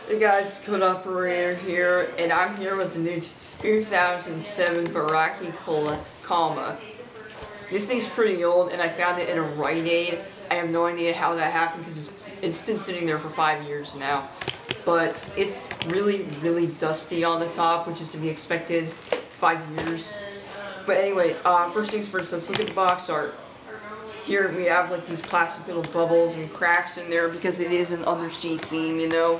Hey guys, CodeOperator here, and I'm here with the new 2007 Bionicle Kalmah. This thing's pretty old, and I found it in a Rite Aid. I have no idea how that happened because it's been sitting there for 5 years now. But it's really, really dusty on the top, which is to be expected 5 years. But anyway, first things first, let's look at the box art. Here we have like these plastic little bubbles and cracks in there because it is an undersea theme, you know.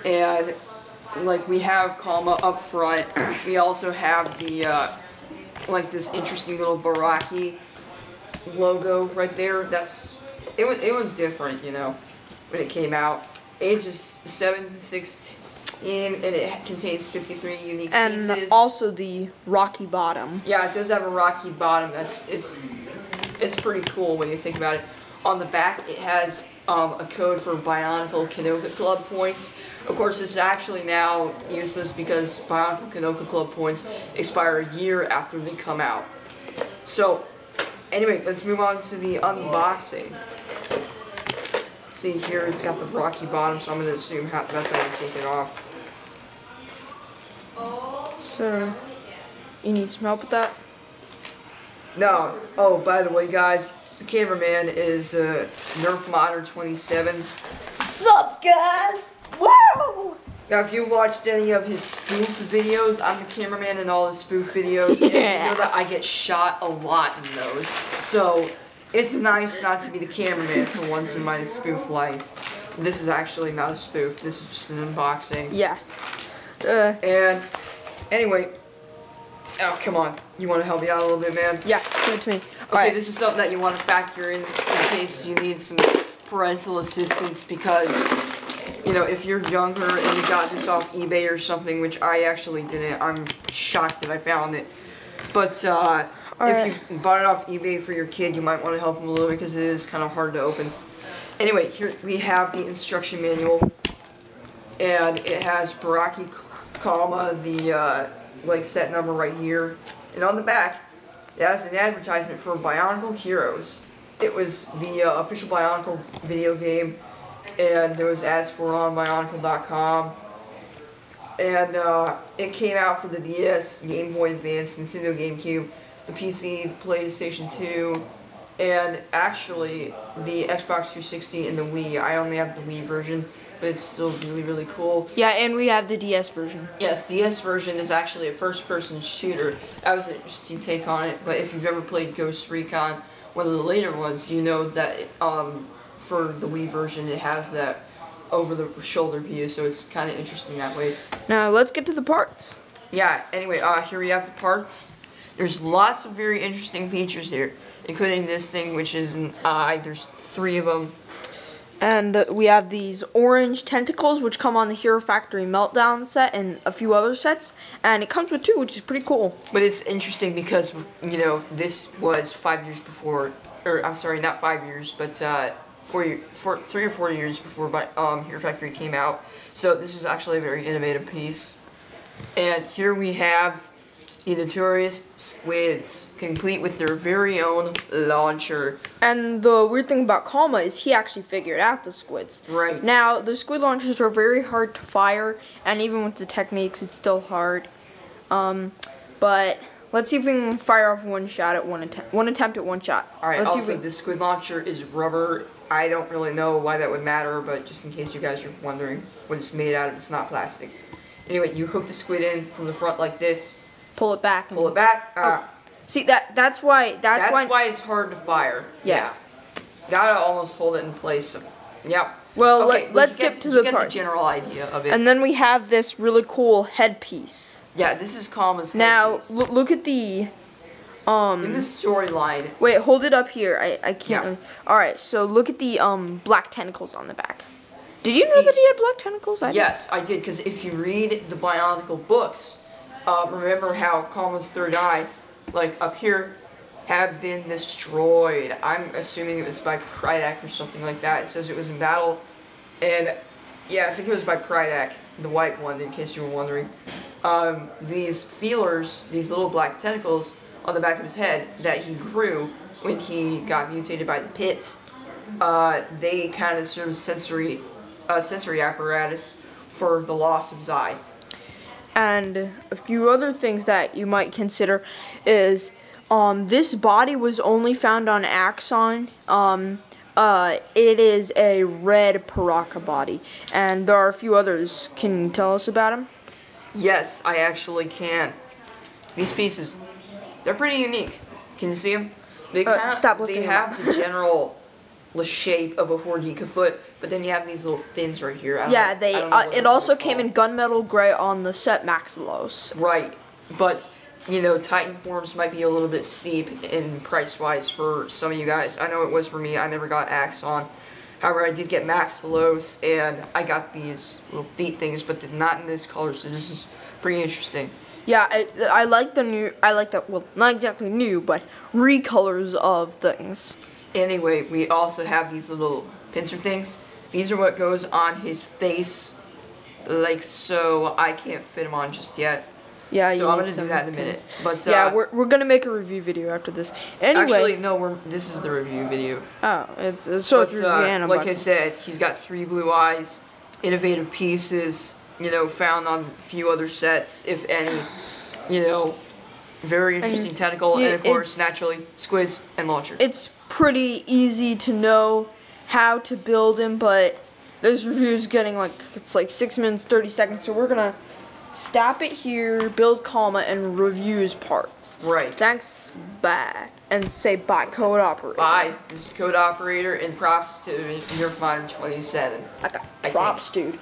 And like we have Kalmah up front. We also have the like this interesting little Baraki logo right there. It was different, you know, when it came out. Age is 7/16, and it contains 53 unique pieces. And also the rocky bottom. Yeah, it does have a rocky bottom. It's pretty cool when you think about it. On the back, it has a code for Bionicle Kalmah Club points. Of course, this is actually now useless because Bionicle Kalmah Club points expire a year after they come out. So, anyway, let's move on to the unboxing. See here, it's got the rocky bottom, so I'm going to assume that's how I take it off. So, you need some help with that? No. Oh, by the way, guys, the cameraman is Nerf Modder 27. Sup, guys? Woo! Now, if you watched any of his spoof videos, I'm the cameraman in all his spoof videos, and you know that I get shot a lot in those. So, it's nice not to be the cameraman for once in my spoof life. This is actually not a spoof. This is just an unboxing. Yeah. And, anyway, oh, come on. You want to help me out a little bit, man? Yeah, give it to me. Okay, this is something that you want to factor in case you need some parental assistance because, you know, if you're younger and you got this off eBay or something, which I actually didn't, I'm shocked that I found it. But, if you bought it off eBay for your kid, you might want to help him a little bit because it is kind of hard to open. Anyway, here we have the instruction manual, and it has Bionicle Kalmah, the, like, set number right here. And on the back, it has an advertisement for Bionicle Heroes. It was the official Bionicle video game, and there was ads for it on Bionicle.com. And it came out for the DS, Game Boy Advance, Nintendo GameCube, the PC, the PlayStation 2, and actually the Xbox 360 and the Wii. I only have the Wii version, but it's still really, really cool. Yeah, and we have the DS version. Yes, DS version is actually a first-person shooter. That was an interesting take on it, but if you've ever played Ghost Recon, one of the later ones, you know that for the Wii version it has that over-the-shoulder view, so it's kind of interesting that way. Now, let's get to the parts. Yeah, anyway, here we have the parts. There's lots of very interesting features here, including this thing, which is an eye. There's 3 of them. And we have these orange tentacles, which come on the Hero Factory Meltdown set and a few other sets. And it comes with 2, which is pretty cool. But it's interesting because, you know, this was 5 years before, or I'm sorry, not 5 years, but 3 or 4 years before Hero Factory came out. So this is actually a very innovative piece. And here we have the notorious squids, complete with their very own launcher. And the weird thing about Kalmah is he actually figured out the squids. Right. Now, the squid launchers are very hard to fire, and even with the techniques, it's still hard. But let's see if we can fire off one attempt at one shot. Alright, also the squid launcher is rubber. I don't really know why that would matter, but just in case you guys are wondering what it's made out of, it's not plastic. Anyway, you hook the squid in from the front like this. Pull it back. Pull it back. See, that's why it's hard to fire. Yeah. Gotta almost hold it in place. Yep. Well, okay, let's get to the parts. You get the general idea of it. And then we have this really cool headpiece. Yeah, this is Kalmah's headpiece. Now, look at the in the storyline. Wait, hold it up here. I can't. Yeah. Alright, so look at the black tentacles on the back. Did you know that he had black tentacles? Yes, I did, because if you read the Bionicle books, remember how Kalmah's third eye, like up here, had been destroyed. I'm assuming it was by Prydak or something like that. It says it was in battle, and yeah, I think it was by Prydak, the white one, in case you were wondering. These feelers, these little black tentacles on the back of his head that he grew when he got mutated by the pit, they kind of serve as sensory apparatus for the loss of his eye. And a few other things that you might consider is this body was only found on Axon. It is a red Paraka body, and there are a few others. Can you tell us about them? Yes, I actually can. These pieces, they're pretty unique. Can you see them? They They have the general shape of a Hordika foot, but then you have these little fins right here. Yeah, it also came called. in gunmetal gray on the set Maxilos. Right, but you know, Titan forms might be a little bit steep in price-wise for some of you guys. I know it was for me. I never got Axon. However, I did get Maxilos, and I got these little feet things, but not in this color, so this is pretty interesting. Yeah, I like well, not exactly new, but recolors of things. Anyway, we also have these little pincer things. These are what goes on his face, like so. I can't fit him on just yet. Yeah, so I'm gonna do that in a minute. But yeah, we're gonna make a review video after this. Anyway, actually, no, this is the review video. Oh, it's review and like I said, he's got 3 blue eyes, innovative pieces, you know, found on a few other sets, if any. You know, very interesting tentacle, and of course, naturally, squids and launcher. It's pretty easy to know how to build him, but this review is getting it's like 6 minutes 30 seconds, so we're gonna stop it here, build Kalmah, and review his parts. Right. Thanks, bye, and say bye, CodeOperator. Bye. This is CodeOperator, and props to Nerf Modern 27. I got props, dude.